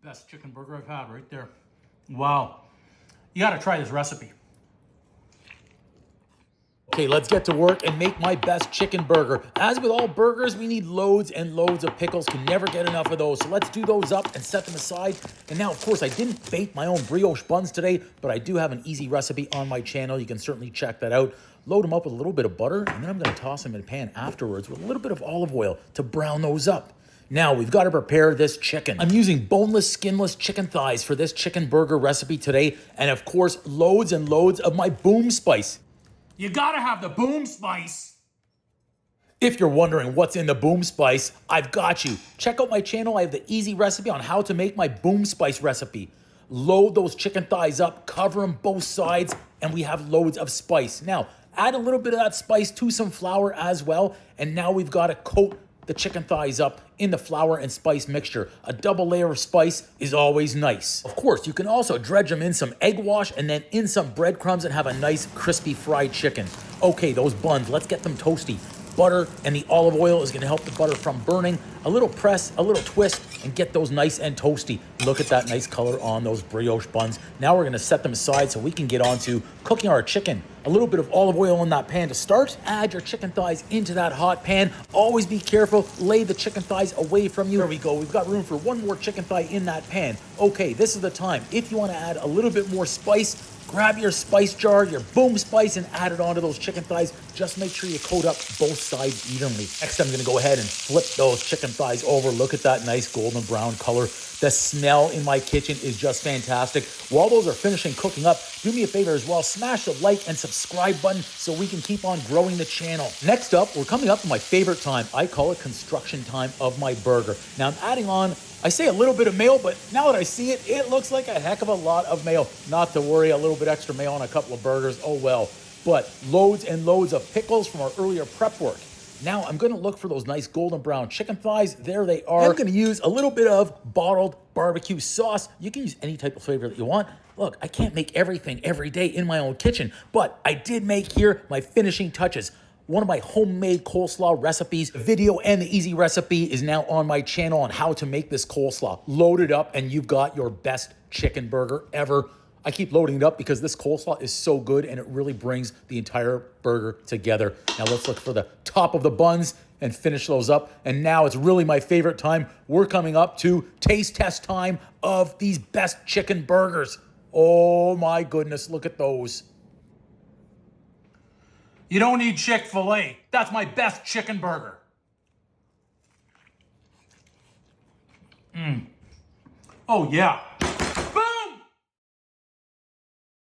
Best chicken burger I've had right there. Wow. You got to try this recipe. Okay, let's get to work and make my best chicken burger. As with all burgers, we need loads and loads of pickles. Can never get enough of those. So let's do those up and set them aside. And now, of course, I didn't bake my own brioche buns today, but I do have an easy recipe on my channel. You can certainly check that out. Load them up with a little bit of butter, and then I'm going to toss them in a pan afterwards with a little bit of olive oil to brown those up. Now, we've got to prepare this chicken. I'm using boneless, skinless chicken thighs for this chicken burger recipe today. And of course, loads and loads of my boom spice. You got to have the boom spice. If you're wondering what's in the boom spice, I've got you. Check out my channel. I have the easy recipe on how to make my boom spice recipe. Load those chicken thighs up, cover them both sides, and we have loads of spice. Now, add a little bit of that spice to some flour as well, and now we've got to coat the chicken thighs up in the flour and spice mixture. A double layer of spice is always nice. Of course, you can also dredge them in some egg wash and then in some breadcrumbs and have a nice crispy fried chicken. Okay, those buns, let's get them toasty. Butter and the olive oil is gonna help the butter from burning. A little press, a little twist, and get those nice and toasty. Look at that nice color on those brioche buns. Now we're gonna set them aside so we can get on to cooking our chicken. A little bit of olive oil in that pan to start. Add your chicken thighs into that hot pan. Always be careful, lay the chicken thighs away from you. There we go, we've got room for one more chicken thigh in that pan. Okay, this is the time. If you wanna add a little bit more spice, grab your spice jar, your boom spice, and add it onto those chicken thighs. Just make sure you coat up both sides evenly. Next, I'm gonna go ahead and flip those chicken thighs over. Look at that nice golden brown color. The smell in my kitchen is just fantastic. While those are finishing cooking up, do me a favor as well, smash the like and subscribe button so we can keep on growing the channel. Next up, we're coming up to my favorite time. I call it construction time of my burger. Now I'm adding on, I say a little bit of mayo, but now that I see it, it looks like a heck of a lot of mayo. Not to worry, a little bit extra mayo on a couple of burgers, oh well. But loads and loads of pickles from our earlier prep work. Now I'm gonna look for those nice golden brown chicken thighs. There they are. I'm gonna use a little bit of bottled barbecue sauce. You can use any type of flavor that you want. Look, I can't make everything every day in my own kitchen, but I did make here my finishing touches. One of my homemade coleslaw recipes. The video and the easy recipe is now on my channel on how to make this coleslaw. Load it up and you've got your best chicken burger ever. I keep loading it up because this coleslaw is so good and it really brings the entire burger together. Now let's look for the top of the buns and finish those up. And now it's really my favorite time. We're coming up to taste test time of these best chicken burgers. Oh my goodness, look at those. You don't need Chick-fil-A. That's my best chicken burger. Oh yeah.